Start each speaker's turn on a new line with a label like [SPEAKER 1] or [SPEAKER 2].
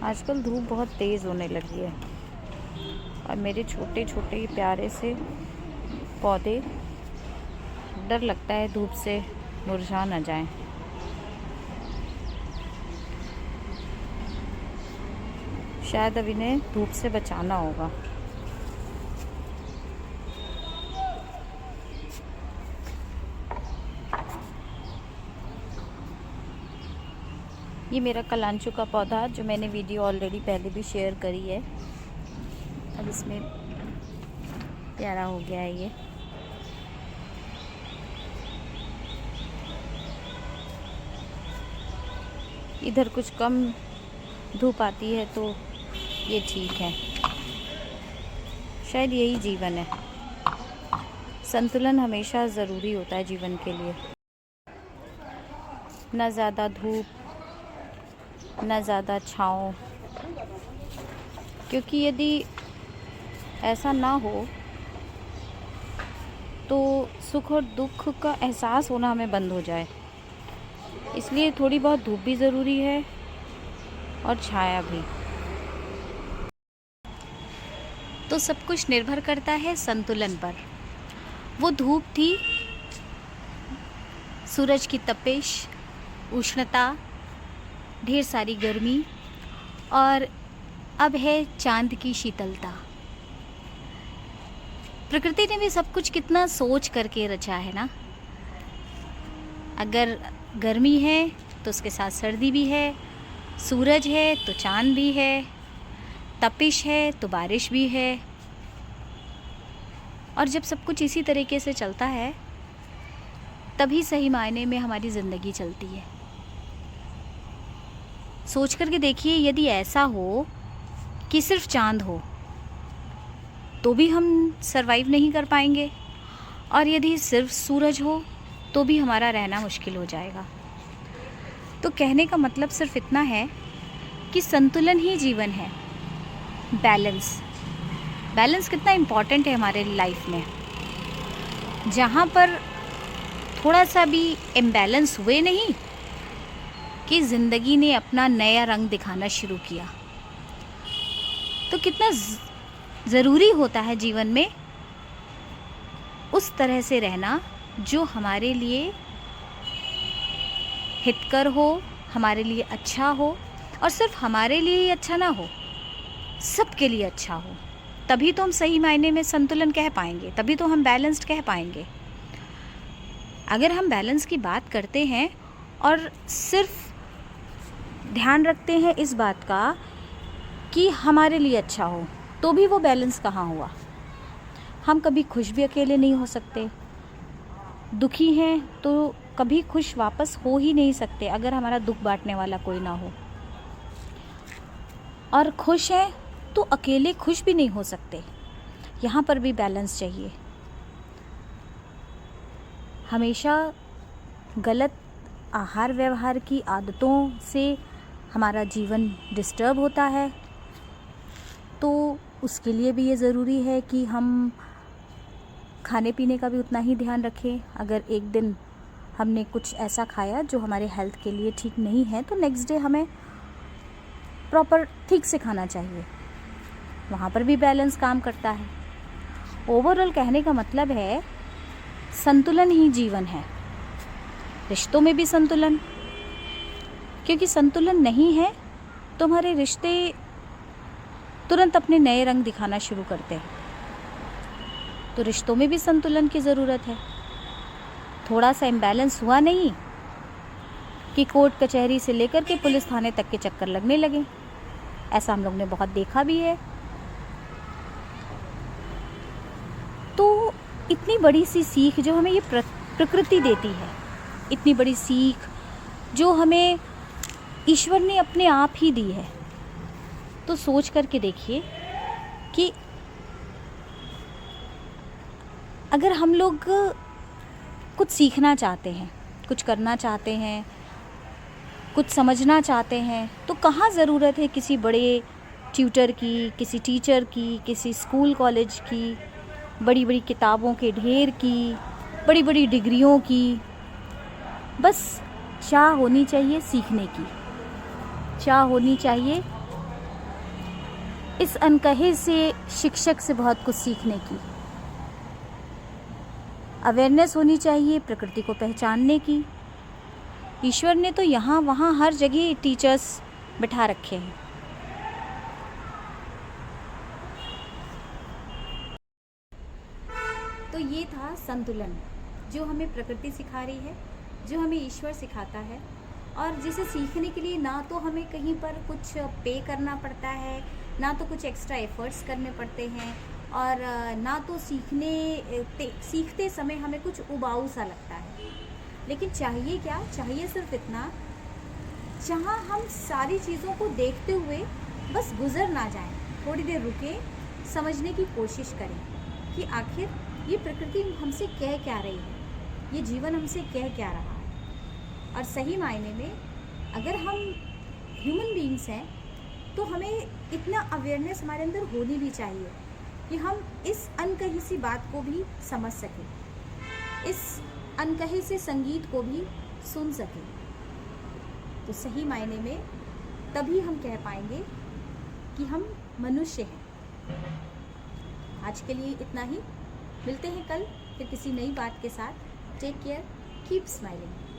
[SPEAKER 1] आजकल धूप बहुत तेज़ होने लगी है और मेरे छोटे छोटे प्यारे से पौधे, डर लगता है धूप से मुरझा न जाएं। शायद अब इन्हें धूप से बचाना होगा। ये मेरा कलांचू का पौधा जो मैंने वीडियो ऑलरेडी पहले भी शेयर करी है, अब इसमें प्यारा हो गया है ये। इधर कुछ कम धूप आती है तो ये ठीक है। शायद यही जीवन है। संतुलन हमेशा ज़रूरी होता है जीवन के लिए। न ज़्यादा धूप न ज़्यादा छाँव, क्योंकि यदि ऐसा ना हो तो सुख और दुख का एहसास होना हमें बंद हो जाए। इसलिए थोड़ी बहुत धूप भी ज़रूरी है और छाया भी। तो सब कुछ निर्भर करता है संतुलन पर। वो धूप थी, सूरज की तपिश, उष्णता, ढेर सारी गर्मी, और अब है चांद की शीतलता। प्रकृति ने भी सब कुछ कितना सोच करके रचा है ना। अगर गर्मी है तो उसके साथ सर्दी भी है, सूरज है तो चांद भी है, तपिश है तो बारिश भी है। और जब सब कुछ इसी तरीके से चलता है तभी सही मायने में हमारी ज़िंदगी चलती है। सोच करके देखिए, यदि ऐसा हो कि सिर्फ चांद हो तो भी हम सरवाइव नहीं कर पाएंगे, और यदि सिर्फ सूरज हो तो भी हमारा रहना मुश्किल हो जाएगा। तो कहने का मतलब सिर्फ इतना है कि संतुलन ही जीवन है। बैलेंस कितना इम्पॉर्टेंट है हमारे लाइफ में। जहाँ पर थोड़ा सा भी इम्बैलेंस हुए नहीं कि ज़िंदगी ने अपना नया रंग दिखाना शुरू किया। तो कितना ज़रूरी होता है जीवन में उस तरह से रहना जो हमारे लिए हितकर हो, हमारे लिए अच्छा हो, और सिर्फ हमारे लिए ही अच्छा ना हो, सबके लिए अच्छा हो। तभी तो हम सही मायने में संतुलन कह पाएंगे, तभी तो हम बैलेंस्ड कह पाएंगे। अगर हम बैलेंस की बात करते हैं और सिर्फ ध्यान रखते हैं इस बात का कि हमारे लिए अच्छा हो, तो भी वो बैलेंस कहाँ हुआ। हम कभी खुश भी अकेले नहीं हो सकते, दुखी हैं तो कभी खुश वापस हो ही नहीं सकते अगर हमारा दुख बांटने वाला कोई ना हो, और खुश हैं तो अकेले खुश भी नहीं हो सकते। यहाँ पर भी बैलेंस चाहिए। हमेशा गलत आहार व्यवहार की आदतों से हमारा जीवन डिस्टर्ब होता है, तो उसके लिए भी ये ज़रूरी है कि हम खाने पीने का भी उतना ही ध्यान रखें। अगर एक दिन हमने कुछ ऐसा खाया जो हमारे हेल्थ के लिए ठीक नहीं है तो नेक्स्ट डे हमें प्रॉपर ठीक से खाना चाहिए। वहाँ पर भी बैलेंस काम करता है। ओवरऑल कहने का मतलब है संतुलन ही जीवन है। रिश्तों में भी संतुलन, क्योंकि संतुलन नहीं है तो हमारे रिश्ते तुरंत अपने नए रंग दिखाना शुरू करते हैं। तो रिश्तों में भी संतुलन की ज़रूरत है। थोड़ा सा इम्बैलेंस हुआ नहीं कि कोर्ट कचहरी से लेकर के पुलिस थाने तक के चक्कर लगने लगे। ऐसा हम लोग ने बहुत देखा भी है। तो इतनी बड़ी सी सीख जो हमें ये प्रकृति देती है, इतनी बड़ी सीख जो हमें ईश्वर ने अपने आप ही दी है, तो सोच करके देखिए कि अगर हम लोग कुछ सीखना चाहते हैं, कुछ करना चाहते हैं, कुछ समझना चाहते हैं, तो कहाँ ज़रूरत है किसी बड़े ट्यूटर की, किसी टीचर की, किसी स्कूल कॉलेज की, बड़ी बड़ी किताबों के ढेर की, बड़ी बड़ी डिग्रियों की। बस चाह होनी चाहिए सीखने की, चाह होनी चाहिए इस अनकहे से शिक्षक से बहुत कुछ सीखने की। अवेयरनेस होनी चाहिए प्रकृति को पहचानने की। ईश्वर ने तो यहाँ वहाँ हर जगह टीचर्स बिठा रखे हैं। तो ये था संतुलन, जो हमें प्रकृति सिखा रही है, जो हमें ईश्वर सिखाता है, और जिसे सीखने के लिए ना तो हमें कहीं पर कुछ पे करना पड़ता है, ना तो कुछ एक्स्ट्रा एफर्ट्स करने पड़ते हैं, और ना तो सीखते समय हमें कुछ उबाऊ सा लगता है। लेकिन चाहिए क्या? चाहिए सिर्फ इतना, जहाँ हम सारी चीज़ों को देखते हुए बस गुजर ना जाएं, थोड़ी देर रुके, समझने की कोशिश करें कि आखिर ये प्रकृति हमसे कह क्या रही है, ये जीवन हमसे कह क्या रहा है। और सही मायने में अगर हम ह्यूमन बीइंग्स हैं तो हमें इतना अवेयरनेस हमारे अंदर होनी भी चाहिए कि हम इस अनकही सी बात को भी समझ सकें, इस अनकहे से संगीत को भी सुन सकें। तो सही मायने में तभी हम कह पाएंगे कि हम मनुष्य हैं। आज के लिए इतना ही, मिलते हैं कल फिर किसी नई बात के साथ। Take care, keep smiling.